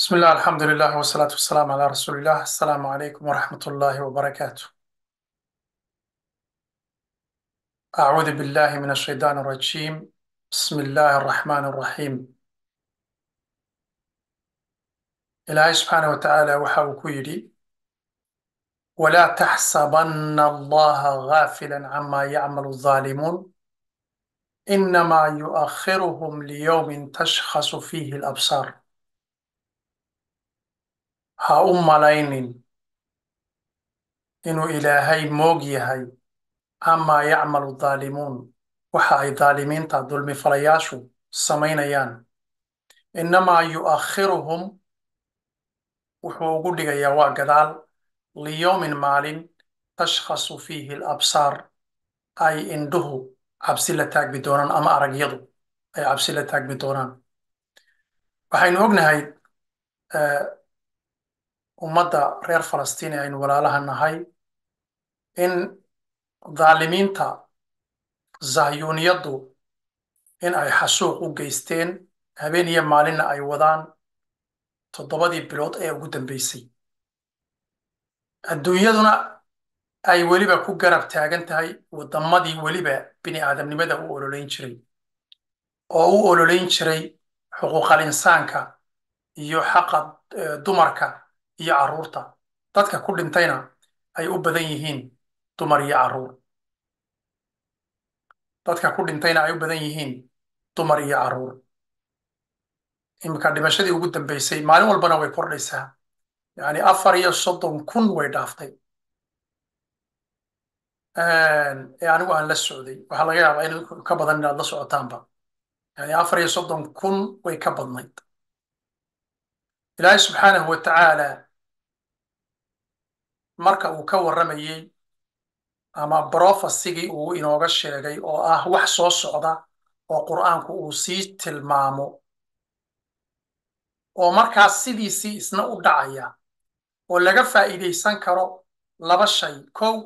بسم الله الحمد لله والصلاة والسلام على رسول الله. السلام عليكم ورحمة الله وبركاته. أعوذ بالله من الشيطان الرجيم. بسم الله الرحمن الرحيم. إلهي سبحانه وتعالى وحاو كيري: ولا تحسبن الله غافلا عما يعمل الظالمون إنما يؤخرهم ليوم تشخص فيه الأبصار. ها لين إنه إلهي موجيهي عما يعمل الظالمون waxa ay daalimiinta dulmifalayaashu samaynayaan. innamaa yu'akhiruhum wuxuu ugu dhigayaa waa gadaal, liyowmin maalin tashkhasu fiihi alabsaar ay indhuhu cabsi la taagmi doonaan ama aragyadu ay cabsi la taagmi doonaan. waxaynu ognahay ummadda reer falastiin ee aynu walaalaha nahay in daalimiinta zahyuuniyaddu in ay xasuuq u geysteen, habeen iyo maalinna ay wadaan 7 bilood ee ugu dambeysay. adduunyaduna ay weliba ku garab taagan tahay waddamadii weliba bini aadamnimada u ololeyn jiray oo u ololeyn jiray xuquuqal insaanka iyo xaqa dumarka iyo carruurta. dadka ku dhintayna ay u badan yihiin dumar iyo carruur. dadka ku dhintayna ay u badan yihiin dumar iyo carruur. iminka dhimashadii ugu dambeysay maalin walbana way kordhaysaa, yani 34,000 way dhaaftay. anigu aan la socday, waxaa laga yaabaa in ka badan inaad la socotaanba. yani 34,000 way ka badnayd. ilaahay subxaanahu wa tacaala marka uu ka warramayey ama brofasigii uu inooga sheegay oo ah wax soo socda oo qur'aanku uu sii tilmaamo oo markaas sidiisii isna u dhacaya oo laga faa'iidaysan karo 2 shay. kow,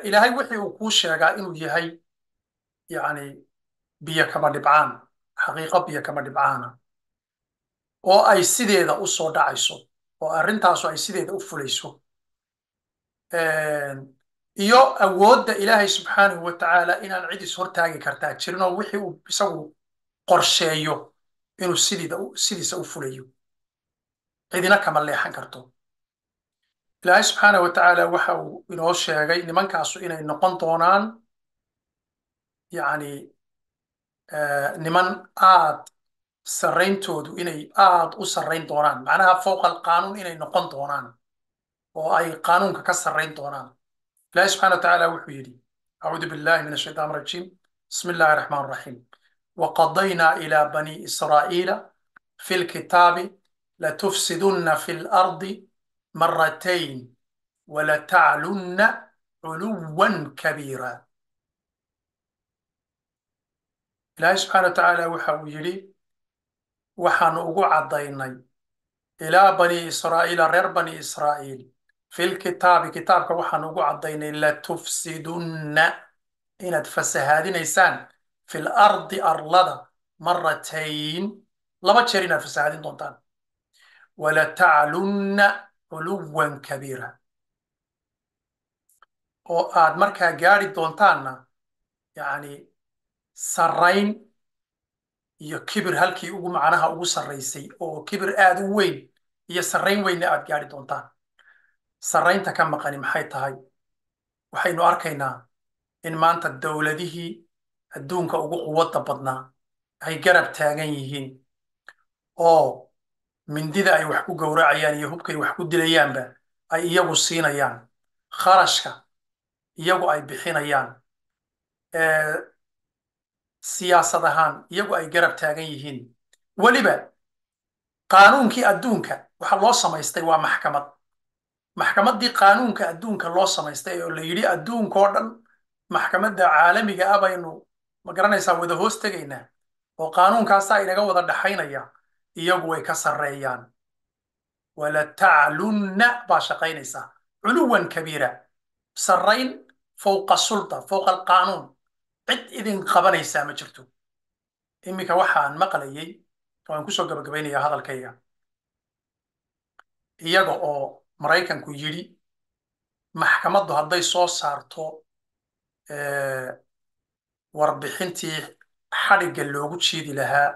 ilaahay wixii uu kuu sheegaa inuu yahay yani biyo kama dhibcaan, xaqiiqo biyo kama dhibcaana, oo ay sideeda u soo dhacayso, oo arrintaasu ay sideeda u fulayso, iyo awoodda ilaahay subxaanahu wa tacaala inaan cid is hortaagi kartaa jirin oo wixii uu isagu qorsheeyo inuu sidiisa u fulayo, cidina kama leexan karto. ilaahay subxaanahu wa tacaala waxa uu inoo sheegay nimankaasu inay noqon doonaan yani niman aad sarrayntoodu inay aad u sarrayn doonaan, macnaha fowqa alqaanuun inay noqon doonaan oo ay qaanuunka ka sarrayn doonaan. ilaahay subxana wa tacaala wuxuu yidhi: acuudu billahi min ashaytaan arajiim, bismi illahi raxmaan raxiim. waqadaynaa ilaa bani israa'iila fi lkitaabi latufsidunna fi lardi maratayn walataclunna culuwan kabiira. ilaahay subxana wa tacaala waxa uu yidhi: waxaanu ugu caddaynay ilaa bani israa'iila, reer bani israa'iil, fi lkitaabi kitaabka waxaanu ugu caddaynay latufsidunna inaad fasahaadinaysaan fi lardi arlada maratayn 2 jeer inaad fasahaadin doontaan, walataclunna culuwan kabiira, oo aad markaa gaari doontaanna yani sarrayn iyo kibir halkii ugu macnaha ugu sarraysay, oo kibir aad u weyn iyo sarrayn weynna aad gaari doontaan. sarraynta ka maqani maxay tahay? waxaynu arkaynaa in maanta dowladihii adduunka ugu quwadda badnaa ay garab taagan yihiin oo mindida ay wax ku gowracayaan iyo hubkay wax ku dilayaanba ay iyagu siinayaan, kharashka iyagu ay bixinayaan, siyaasad ahaan iyagu ay garab taagan yihiin. weliba qaanuunkii adduunka waxa loo samaystay waa maxkamad. maxkamaddii qaanuunka adduunka loo samaystay oo la yidhi adduunkao dhan maxkamadda caalamiga ah baynu magaranaysaa wada hoos tegaynaa oo qaanuunkaasaa inaga wada dhaxaynaya, iyagu way ka sarreeyaan. walataclunna baa shaqaynaysaa culuwan kabiira, sarrayn fowqa sulta, fowqa alqaanuun. cid idin qabanaysaa ma jirto. iminka waxaan maqlayey, waan kusoo gabagabaynayaa hadalkayga, iyaga oo maraykanku yidhi maxkamaddu hadday soo saarto eh, warbixintii xadhigga loogu jiidi lahaa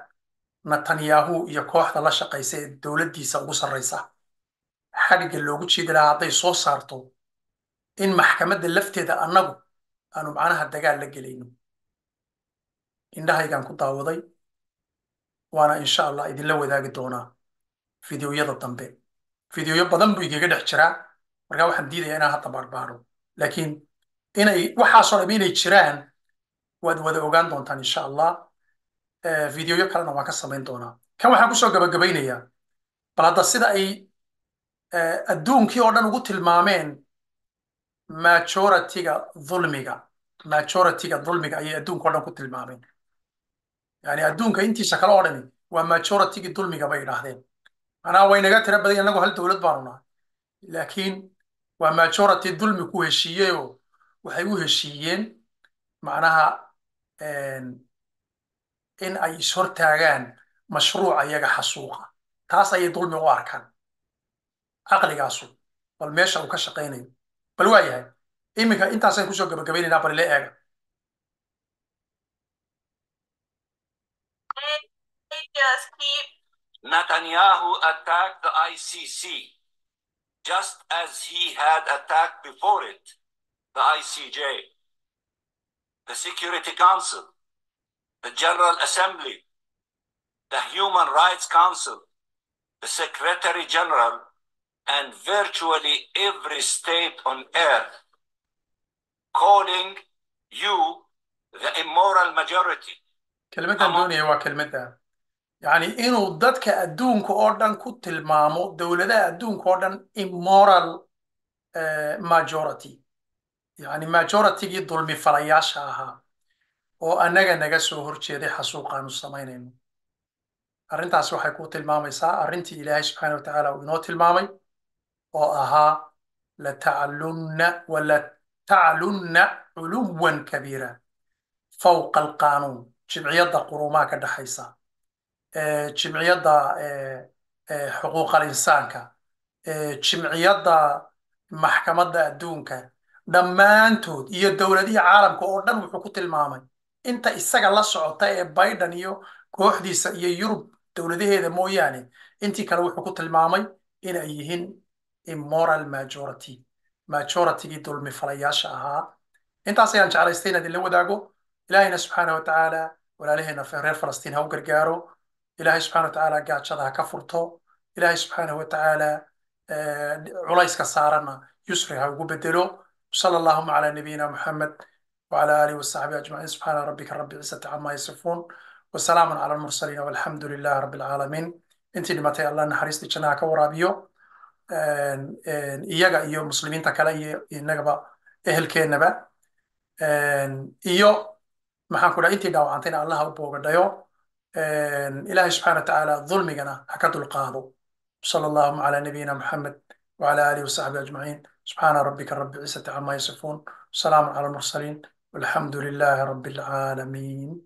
netanyahu iyo kooxda la shaqaysa ee dowladdiisa ugu sarraysa xadhigga loogu jiidi lahaa hadday soo saarto in maxkamadda lafteeda annagu aanu macnaha dagaal la gelayno. indhahaygaan ku daawaday, waana insha allah idinla wadaagi doonaa fideoyada dambe. fideoyo badan buu igaga dhex jiraa, markaa waxaan diidayaa inaan hadda baarbaaro, laakiin waxaasoo dham inay jiraan waad wada ogaan doontaan insha allah. fideoyo kalena waan ka samayn doonaa. kan waxaan kusoo gabagabaynayaa bal hadda sida ay adduunkii oo dhan ugu tilmaameen majority-ga dulmiga. majority-ga dulmiga ayay adduunka oo dhan ku tilmaameen. yani adduunka intiisa kale oo dhami waa majority-gii dulmiga bay idhaahdeen. macnaha way naga tira badan, annagu hal dowlad baanu nahay, laakiin waa majority dulmi ku heshiiyeyoo waxay u heshiiyeen macnaha in ay ishortaagaan mashruuca iyaga xasuuqa. taas ayay dulmi u arkaan. caqligaasu bal meesha uu ka shaqaynayo. bal waa yahay iminka intaasaan kusoo gabagabaynaynaa, bal ila eega. Netanyahu attacked the ICC just as he had attacked before it the ICJ, the Security Council, the General Assembly, the Human Rights Council, the Secretary General, and virtually every state on earth, calling you the immoral majority. kelmaddan doonaya waa kelmadda yani inuu dadka adduunka oo dhan ku tilmaamo, dowladaha adduunka oo dhan immoral majority, yani majoritigii dulmi falayaasha ahaa oo annaga naga soo horjeeday xasuuqaanu samaynayno. arrintaas waxay ku tilmaamaysaa arrintii ilaahay subxaana wa tacaala uu inoo tilmaamay oo ahaa lataclunna culuwan kabiira fawqa alqaanuun. jimciyadda quruumaha ka dhaxaysa, jimciyadda xuquuqal insaanka, jimciyadda maxkamadda adduunka, dhammaantood iyo dowladihii caalamka oo dhan wuxuu ku tilmaamay inta isaga la socota ee biden iyo kooxdiisa iyo yurub dowladaheeda mooyaane, intii kale wuxuu ku tilmaamay in ay yihiin immoral majority, majoritygii dulmi falayaasha ahaa. intaas ayaan jeclaystay inaad idinla wadaago. ilaahayna subxaana wa tacaala walaalaheena reer falastiin ha u gargaaro. ilaahay subxana wa tacaala gaajada ha ka furto. ilaahay subxaana wa tacaala culayska saarana yusri ha ugu bedelo. sala allahuma calaa nabiyina muxamed وعلى آله وصحبه أجمعين. سبحان ربك رب العزة عما يصفون وسلام على المرسلين والحمد لله رب العالمين. intii dhimatay allah naxariistii jannaha ka waraabiyo, iyaga iyo muslimiinta kale iyo inagaba ehelkeennaba, iyo maxaan ku dhaha intii dhaawacantayna allah ha u boogadhayo. ilaahay subxaana wa tacaala dulmigana ha ka dulqaado. sala allahuma calaa nabiyina muxamed وعلى آله وصحبه أجمعين. سبحان ربك رب العزة عما يصفون، سلام على المرسلين، والحمد لله رب العالمين.